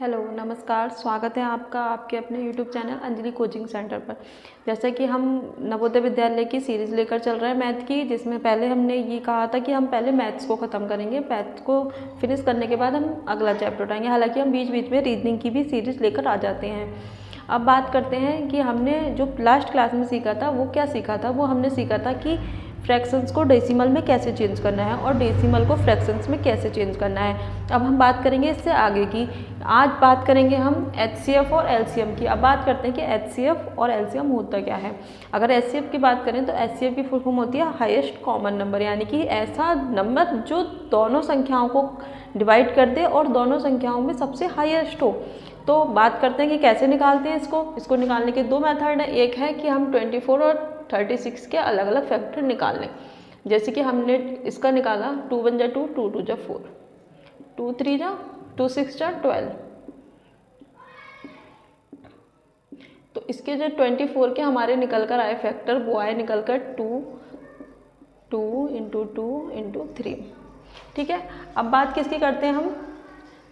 Hello नमस्कार, स्वागत है आपका आपके अपने YouTube channel Anjali coaching centre पर। जैसा कि हम नवोदय विद्यालय की सीरीज़ लेकर चल रहे हैं मैथ की, जिसमें पहले हमने ये कहा था कि हम पहले मैथ्स को ख़त्म करेंगे। मैथ्स को फिनिश करने के बाद हम अगला चैप्टर उठाएंगे। हालांकि हम बीच बीच में रीजनिंग की भी सीरीज़ लेकर आ जाते हैं। अब बात करते हैं कि हमने जो लास्ट क्लास में सीखा था वो क्या सीखा था। वो हमने सीखा था कि फ्रैक्शंस को डेसिमल में कैसे चेंज करना है और डेसिमल को फ्रैक्शंस में कैसे चेंज करना है। अब हम बात करेंगे इससे आगे की। आज बात करेंगे हम HCF और LCM की। अब बात करते हैं कि HCF और LCM होता क्या है। अगर HCF की बात करें तो HCF की फुल फॉर्म होती है हाईएस्ट कॉमन नंबर, यानी कि ऐसा नंबर जो दोनों संख्याओं को डिवाइड कर दे और दोनों संख्याओं में सबसे हाईएस्ट हो। तो बात करते हैं कि कैसे निकालते हैं इसको निकालने के दो मेथड हैं। एक है कि हम 24 और 36 के अलग अलग फैक्टर निकाल लें। जैसे कि हमने इसका निकाला 2 1 जा 2, 2 2 जा 4, 2 3 जा 2 6 जा 12। तो इसके जो 24 के हमारे निकल कर आए फैक्टर वो आए निकल कर 2 2 इंटू 2 इंटू 3। ठीक है। अब बात किसकी करते हैं हम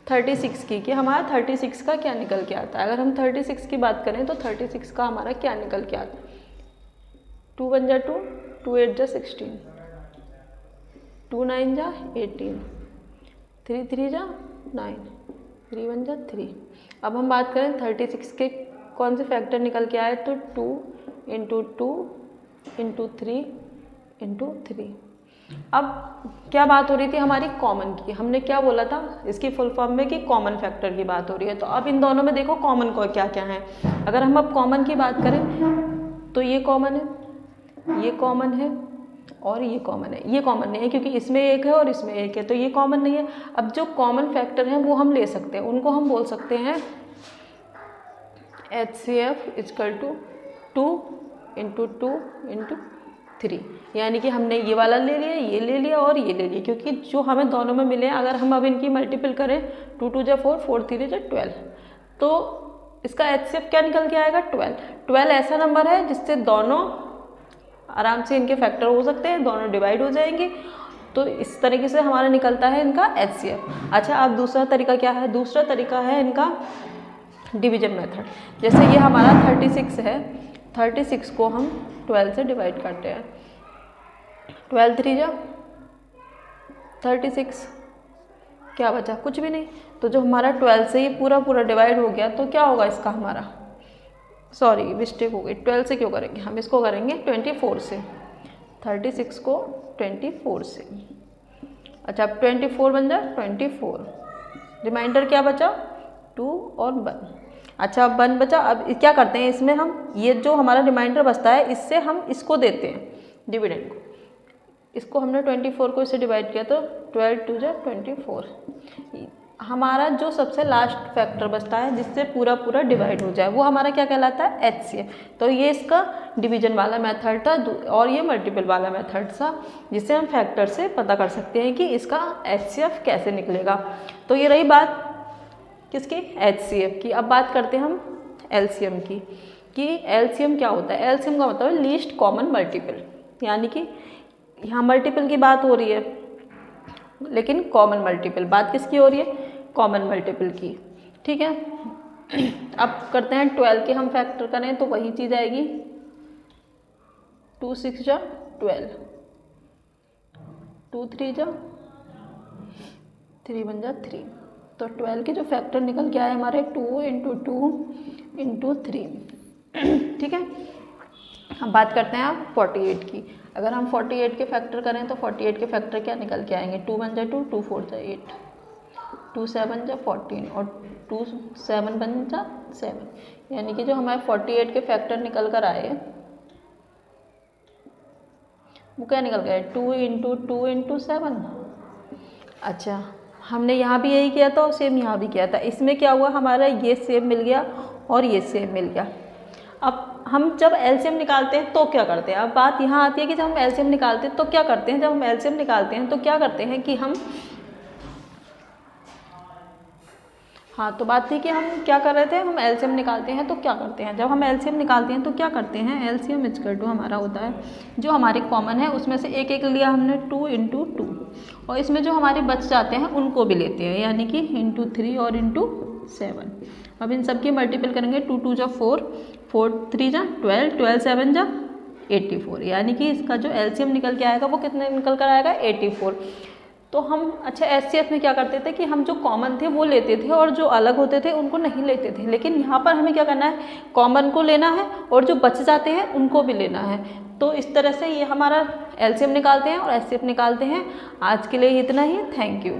36 की, कि हमारा 36 का क्या निकल के आता है। अगर हम 36 की बात करें तो 36 का हमारा क्या निकल के आता है। 2 1 जा 2, 2 8 जा 16, 2 9 जा 18, 3 3 जा 9, 3 1 जा 3। अब हम बात करें 36 के कौन से फैक्टर निकल के आए, तो 2 इंटू 2 इंटू 3 इंटू 3। अब क्या बात हो रही थी हमारी कॉमन की। हमने क्या बोला था इसकी फुल फॉर्म में कि कॉमन फैक्टर की बात हो रही है। तो अब इन दोनों में देखो कॉमन को क्या क्या है। अगर हम अब कॉमन की बात करें तो ये कॉमन है, ये कॉमन है और ये कॉमन है। ये कॉमन नहीं है क्योंकि इसमें एक है और इसमें एक है, तो ये कॉमन नहीं है। अब जो कॉमन फैक्टर हैं वो हम ले सकते हैं, उनको हम बोल सकते हैं HCF equal to 2 into 2 into 3। यानी कि हमने ये वाला ले लिया, ये ले लिया और ये ले लिया, क्योंकि जो हमें दोनों में मिले अगर हम अब इनकी मल्टीपल करें 2 2 जा 4, 4 3 जा 12, तो इसका HCF क्या निकल के आएगा 12। 12 ऐसा नंबर है जिससे दोनों आराम से इनके फैक्टर हो सकते हैं, दोनों डिवाइड हो जाएंगे। तो इस तरीके से हमारा निकलता है इनका HCF। अच्छा, अब दूसरा तरीका क्या है। दूसरा तरीका है इनका डिवीजन मेथड। जैसे ये हमारा 36 है, 36 को हम 12 से डिवाइड करते हैं। 12 3 जा 36, क्या बचा, कुछ भी नहीं। तो जो हमारा 12 से ये पूरा पूरा डिवाइड हो गया, तो क्या होगा इसका हमारा, सॉरी मिस्टेक हो गई, 12 से क्यों करेंगे हम, इसको करेंगे 24 से। 36 को 24 से। अच्छा, अब 24 बन जाए 24, रिमाइंडर क्या बचा 2 और 1। अच्छा, अब 1 बचा। अब क्या करते हैं इसमें हम, ये जो हमारा रिमाइंडर बचता है इससे हम इसको देते हैं डिविडेंड को। इसको हमने 24 को इससे डिवाइड किया तो 12 2 जा 24। हमारा जो सबसे लास्ट फैक्टर बचता है जिससे पूरा पूरा डिवाइड हो जाए वो हमारा क्या कहलाता है HCF। तो ये इसका डिवीजन वाला मेथड था और ये मल्टीपल वाला मेथड था, जिससे हम फैक्टर से पता कर सकते हैं कि इसका HCF कैसे निकलेगा। तो ये रही बात किसकी, HCF की। अब बात करते हैं हम LCM की, कि LCM क्या होता है। LCM का मतलब है लीस्ट कॉमन मल्टीपल, यानी कि यहाँ मल्टीपल की बात हो रही है लेकिन कॉमन मल्टीपल, बात किसकी हो रही है, कॉमन मल्टीपल की। ठीक है। अब करते हैं 12 के हम फैक्टर करें तो वही चीज़ आएगी, 2 6 जा 12, 2 3 जा 3 1 जा 3। तो 12 के जो फैक्टर निकल के आए हमारे 2 इंटू 2 इंटू 3। ठीक है। हम बात करते हैं अब 48 की। अगर हम 48 के फैक्टर करें तो 48 के फैक्टर क्या निकल के आएंगे, 2 1 जा 2, 2 4 जा 8, 2 7 जा 14 और 2 7 1 जा 7। यानी कि जो हमारे 48 के फैक्टर निकल कर आए वो क्या निकल गए, 2 इंटू 2 इंटू 7। अच्छा, हमने यहाँ भी यही किया था और सेम यहाँ भी किया था। इसमें क्या हुआ, हमारा ये सेम मिल गया और ये सेम मिल गया। अब हम जब LCM निकालते हैं तो क्या करते हैं। अब बात यहाँ आती है कि जब हम LCM निकालते हैं तो क्या करते हैं। जब हम LCM निकालते हैं तो क्या करते हैं कि हम, हाँ, तो बात थी कि हम क्या कर रहे थे, हम LCM निकालते हैं तो क्या करते हैं। जब हम LCM निकालते हैं तो क्या करते हैं, LCM इक्वल टू हमारा होता है जो हमारे कॉमन है उसमें से एक एक लिया हमने 2 इंटू 2, और इसमें जो हमारे बच जाते हैं उनको भी लेते हैं, यानी कि इंटू 3 और इंटू 7। अब इन सब की मल्टीपल करेंगे, 2 2 जा 4, 4 3 जा 12, 12 7 जा 84, यानी कि इसका जो एलसीएम निकल के आएगा वो कितने निकल कर आएगा 84। तो हम अच्छा एचसीएफ में क्या करते थे कि हम जो कॉमन थे वो लेते थे और जो अलग होते थे उनको नहीं लेते थे, लेकिन यहाँ पर हमें क्या करना है, कॉमन को लेना है और जो बच जाते हैं उनको भी लेना है। तो इस तरह से ये हमारा एलसीएम निकालते हैं और एचसीएफ निकालते हैं। आज के लिए इतना ही, थैंक यू।